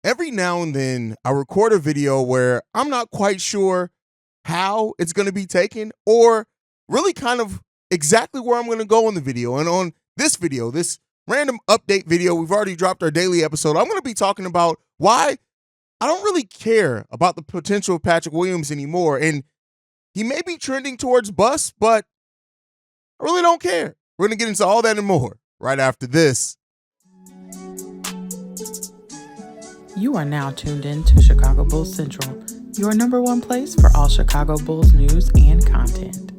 Every now and then I record a video where I'm not quite sure how it's going to be taken or really kind of exactly where I'm going to go in the video. And on this video, this random update video, we've already dropped our daily episode. I'm going to be talking about why I don't really care about the potential of Patrick Williams anymore. And he may be trending towards bust, but I really don't care. We're going to get into all that and more right after this. You are now tuned in to Chicago Bulls Central, your number one place for all Chicago Bulls news and content.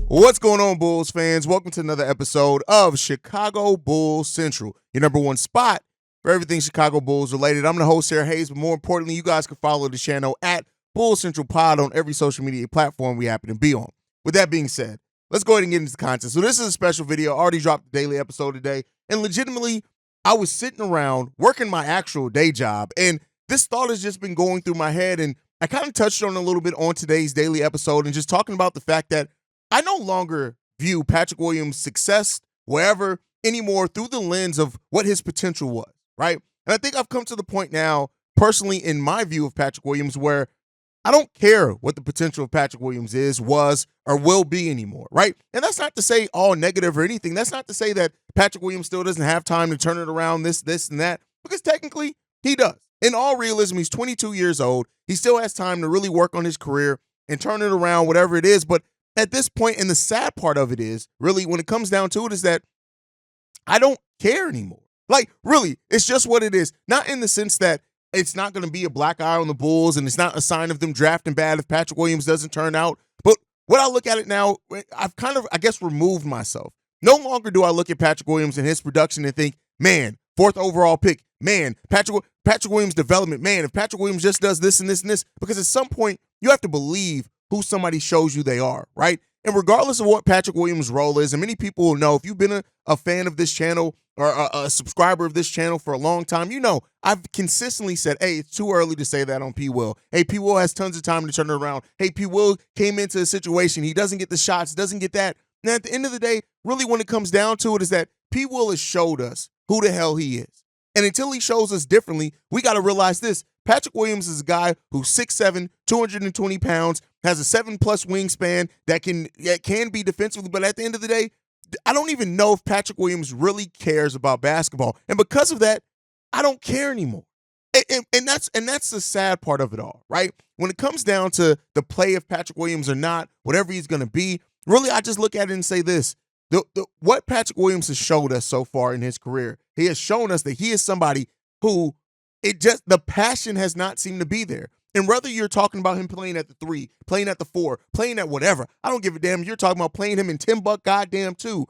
What's going on, Bulls fans? Welcome to another episode of Chicago Bulls Central, your number one spot for everything Chicago Bulls related. I'm the host here, Haize, but more importantly, you guys can follow the channel at Bulls Central Pod on every social media platform we happen to be on. With that being said, let's go ahead and get into the content. So this is a special video. I already dropped the daily episode today, and legitimately, I was sitting around working my actual day job, and this thought has just been going through my head, and I kind of touched on it a little bit on today's daily episode and just talking about the fact that I no longer view Patrick Williams' success wherever anymore through the lens of what his potential was, right? And I think I've come to the point now, personally, in my view of Patrick Williams, where I don't care what the potential of Patrick Williams is, was, or will be anymore, right? And that's not to say all negative or anything. That's not to say that Patrick Williams still doesn't have time to turn it around, this, and that, because technically he does. In all realism, he's 22 years old. He still has time to really work on his career and turn it around, whatever it is. But at this point, and the sad part of it is, really, when it comes down to it, is that I don't care anymore. Like, really, it's just what it is. Not in the sense that it's not going to be a black eye on the Bulls and it's not a sign of them drafting bad if Patrick Williams doesn't turn out. But what I look at it now, I've kind of, I guess, removed myself. No longer do I look at Patrick Williams and his production and think, man, 4th overall pick, man, Patrick Williams development, man, if Patrick Williams just does this and this and this, because at some point you have to believe who somebody shows you they are, right? And regardless of what Patrick Williams' role is, and many people will know, if you've been a fan of this channel or a subscriber of this channel for a long time, you know I've consistently said, hey, it's too early to say that on P. Will. Hey, P. Will has tons of time to turn it around. Hey, P. Will came into a situation. He doesn't get the shots, doesn't get that. And at the end of the day, really when it comes down to it is that P. Will has showed us who the hell he is. And until he shows us differently, we got to realize this. Patrick Williams is a guy who's 6'7", 220 pounds, has a 7+ wingspan that can be defensively, but at the end of the day, I don't even know if Patrick Williams really cares about basketball. And because of that, I don't care anymore. And that's the sad part of it all, right? When it comes down to the play of Patrick Williams or not, whatever he's going to be, really I just look at it and say this. What Patrick Williams has showed us so far in his career, he has shown us that he is somebody who the passion has not seemed to be there. And whether you're talking about him playing at the 3, playing at the 4, playing at whatever, I don't give a damn. You're talking about playing him in 10-buck goddamn 2.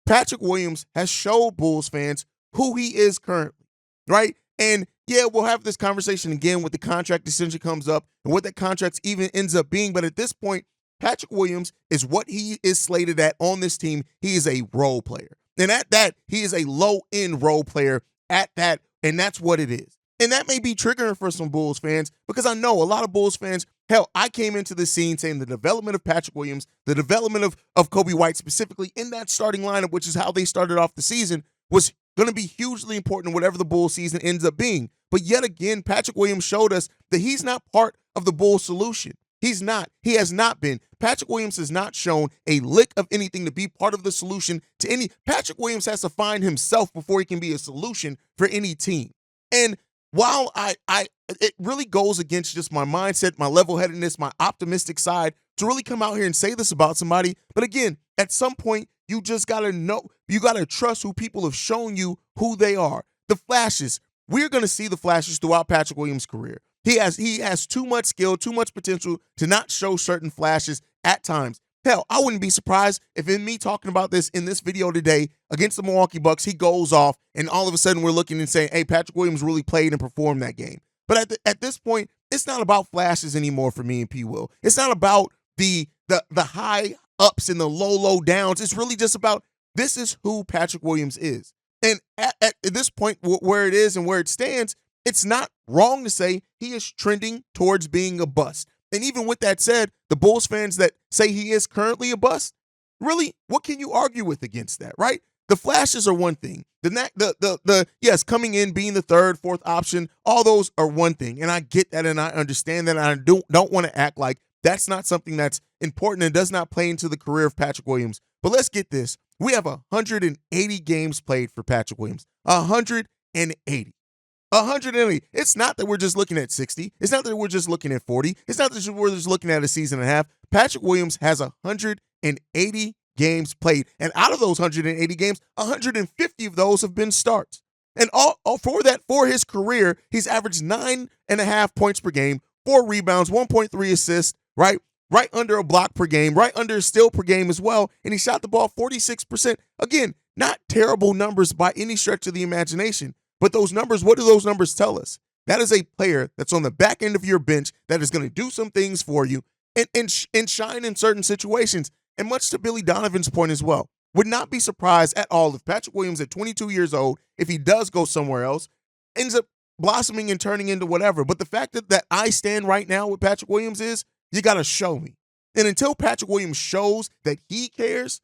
Patrick Williams has showed Bulls fans who he is currently, right? And yeah, we'll have this conversation again when the contract extension comes up and what that contract even ends up being. But at this point, Patrick Williams is what he is slated at on this team. He is a role player. And at that, he is a low-end role player at that, and that's what it is. And that may be triggering for some Bulls fans because I know a lot of Bulls fans, hell, I came into the scene saying the development of Patrick Williams, the development of Kobe White specifically in that starting lineup, which is how they started off the season, was going to be hugely important in whatever the Bulls season ends up being. But yet again, Patrick Williams showed us that he's not part of the Bulls solution. He's not. He has not been. Patrick Williams has not shown a lick of anything to be part of the solution to any. Patrick Williams has to find himself before he can be a solution for any team. And while it really goes against just my mindset, my level-headedness, my optimistic side to really come out here and say this about somebody. But again, at some point, you just got to know, you got to trust who people have shown you who they are. The flashes, we're going to see the flashes throughout Patrick Williams' career. He has too much skill, too much potential to not show certain flashes at times. Hell, I wouldn't be surprised if in me talking about this in this video today against the Milwaukee Bucks, he goes off and all of a sudden we're looking and saying, hey, Patrick Williams really played and performed that game. But at this point, it's not about flashes anymore for me and P. Will. It's not about the high ups and the low downs. It's really just about this is who Patrick Williams is. And at this point, where it is and where it stands, it's not wrong to say he is trending towards being a bust. And even with that said, the Bulls fans that say he is currently a bust, Really, what can you argue with against that, right? The flashes are one thing. The yes, coming in, being the third, fourth option, all those are one thing. And I get that and I understand that. And I don't want to act like that's not something that's important and does not play into the career of Patrick Williams. But let's get this. We have 180 games played for Patrick Williams. 180. 180. It's not that we're just looking at 60. It's not that we're just looking at 40. It's not that we're just looking at a season and a half. Patrick Williams has 180 games played. And out of those 180 games, 150 of those have been starts. And all for his career, he's averaged 9.5 points per game, 4 rebounds, 1.3 assists, right? Right under a block per game, right under a steal per game as well. And he shot the ball 46%. Again, not terrible numbers by any stretch of the imagination. But those numbers, what do those numbers tell us? That is a player that's on the back end of your bench that is going to do some things for you and shine in certain situations. And much to Billy Donovan's point as well, would not be surprised at all if Patrick Williams at 22 years old, if he does go somewhere else, ends up blossoming and turning into whatever. But the fact that I stand right now with Patrick Williams is, you got to show me. And until Patrick Williams shows that he cares,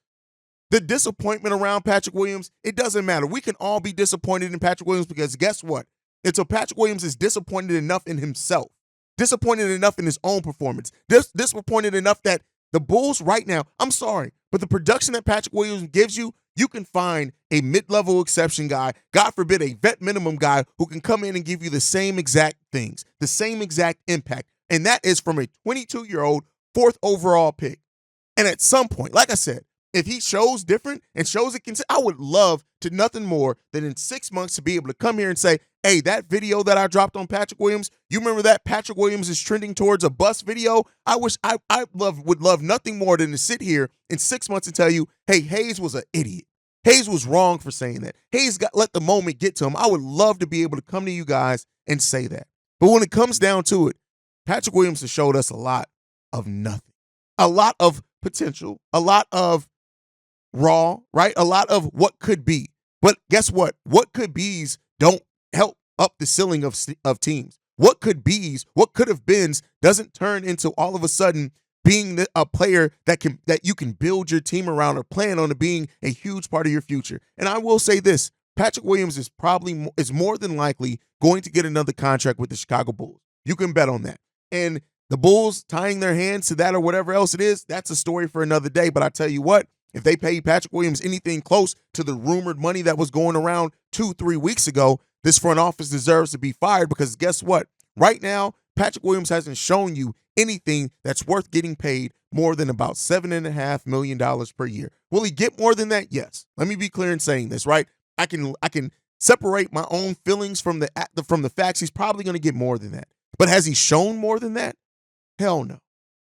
the disappointment around Patrick Williams, it doesn't matter. We can all be disappointed in Patrick Williams because guess what? Until Patrick Williams is disappointed enough in himself, disappointed enough in his own performance, disappointed enough that the Bulls right now, I'm sorry, but the production that Patrick Williams gives you, you can find a mid-level exception guy, God forbid a vet minimum guy who can come in and give you the same exact things, the same exact impact. And that is from a 22-year-old, 4th overall pick. And at some point, like I said, if he shows different and shows it, I would love to nothing more than in 6 months to be able to come here and say, hey, that video that I dropped on Patrick Williams, you remember that Patrick Williams is trending towards a bust video? I would love nothing more than to sit here in 6 months and tell you, hey, Haize was an idiot. Haize was wrong for saying that. Haize let the moment get to him. I would love to be able to come to you guys and say that. But when it comes down to it, Patrick Williams has showed us a lot of nothing, a lot of potential, a lot of raw, right? A lot of what could be. But guess what? What could be's don't help up the ceiling of teams. What could be's, what could have beens doesn't turn into all of a sudden being a player that you can build your team around or plan on being a huge part of your future. And I will say this, Patrick Williams is more than likely going to get another contract with the Chicago Bulls. You can bet on that. And the Bulls tying their hands to that or whatever else it is, that's a story for another day. But I tell you what, if they pay Patrick Williams anything close to the rumored money that was going around 2-3 weeks ago, this front office deserves to be fired because guess what? Right now, Patrick Williams hasn't shown you anything that's worth getting paid more than about $7.5 million per year. Will he get more than that? Yes. Let me be clear in saying this, right? I can separate my own feelings from the facts. He's probably going to get more than that. But has he shown more than that? Hell no.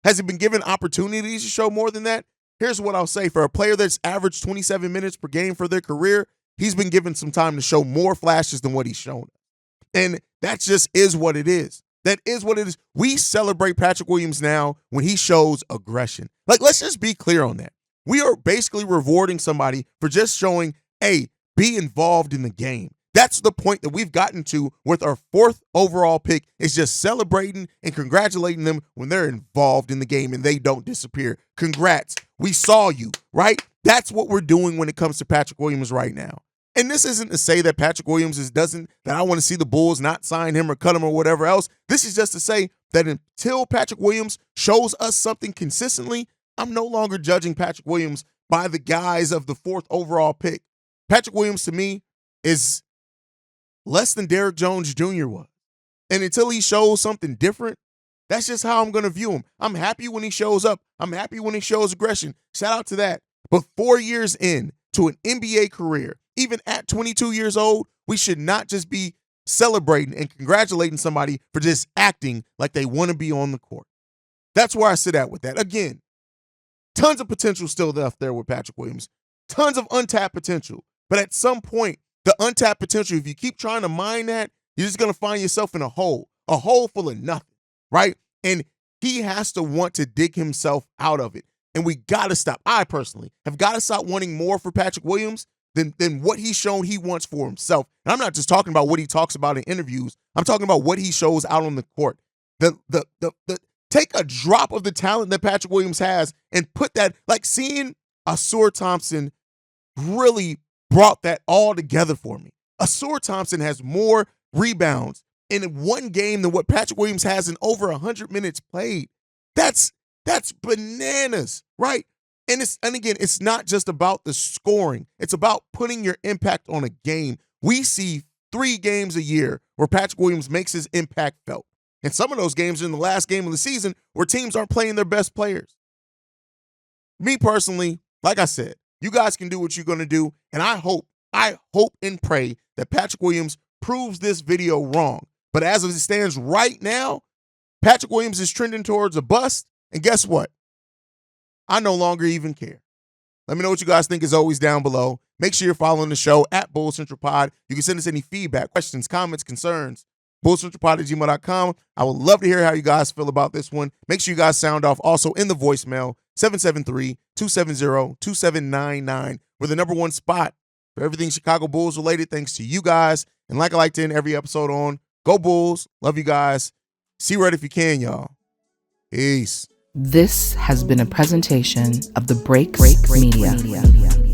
Has he been given opportunities to show more than that? Here's what I'll say. For a player that's averaged 27 minutes per game for their career, he's been given some time to show more flashes than what he's shown. And that just is what it is. That is what it is. We celebrate Patrick Williams now when he shows aggression. Like, let's just be clear on that. We are basically rewarding somebody for just showing, hey, be involved in the game. That's the point that we've gotten to with our 4th overall pick, is just celebrating and congratulating them when they're involved in the game and they don't disappear. Congrats. We saw you, right? That's what we're doing when it comes to Patrick Williams right now. And this isn't to say that Patrick Williams that I want to see the Bulls not sign him or cut him or whatever else. This is just to say that until Patrick Williams shows us something consistently, I'm no longer judging Patrick Williams by the guise of the 4th overall pick. Patrick Williams to me is less than Derrick Jones Jr. was. And until he shows something different, that's just how I'm going to view him. I'm happy when he shows up. I'm happy when he shows aggression. Shout out to that. But 4 years in to an NBA career, even at 22 years old, we should not just be celebrating and congratulating somebody for just acting like they want to be on the court. That's where I sit at with that. Again, tons of potential still left there with Patrick Williams. Tons of untapped potential. But at some point, the untapped potential, if you keep trying to mine that, you're just going to find yourself in a hole full of nothing, right? And he has to want to dig himself out of it. And we got to stop. I personally have got to stop wanting more for Patrick Williams than what he's shown he wants for himself. And I'm not just talking about what he talks about in interviews. I'm talking about what he shows out on the court. Take a drop of the talent that Patrick Williams has and put that, like seeing Asur Thompson really brought that all together for me. Asur Thompson has more rebounds in one game than what Patrick Williams has in over 100 minutes played. That's bananas, right? And again, it's not just about the scoring. It's about putting your impact on a game. We see 3 games a year where Patrick Williams makes his impact felt. And some of those games are in the last game of the season where teams aren't playing their best players. Me personally, like I said, you guys can do what you're going to do. And I hope and pray that Patrick Williams proves this video wrong. But as it stands right now, Patrick Williams is trending towards a bust. And guess what? I no longer even care. Let me know what you guys think as always down below. Make sure you're following the show at Bull Central Pod. You can send us any feedback, questions, comments, concerns. BullCentralPod@gmail.com. I would love to hear how you guys feel about this one. Make sure you guys sound off also in the voicemail, 773-270-2799. We're the number one spot for everything Chicago Bulls related, thanks to you guys. And like I like to end every episode on, go Bulls. Love you guys. See right if you can, y'all. Peace. This has been a presentation of the Break Media.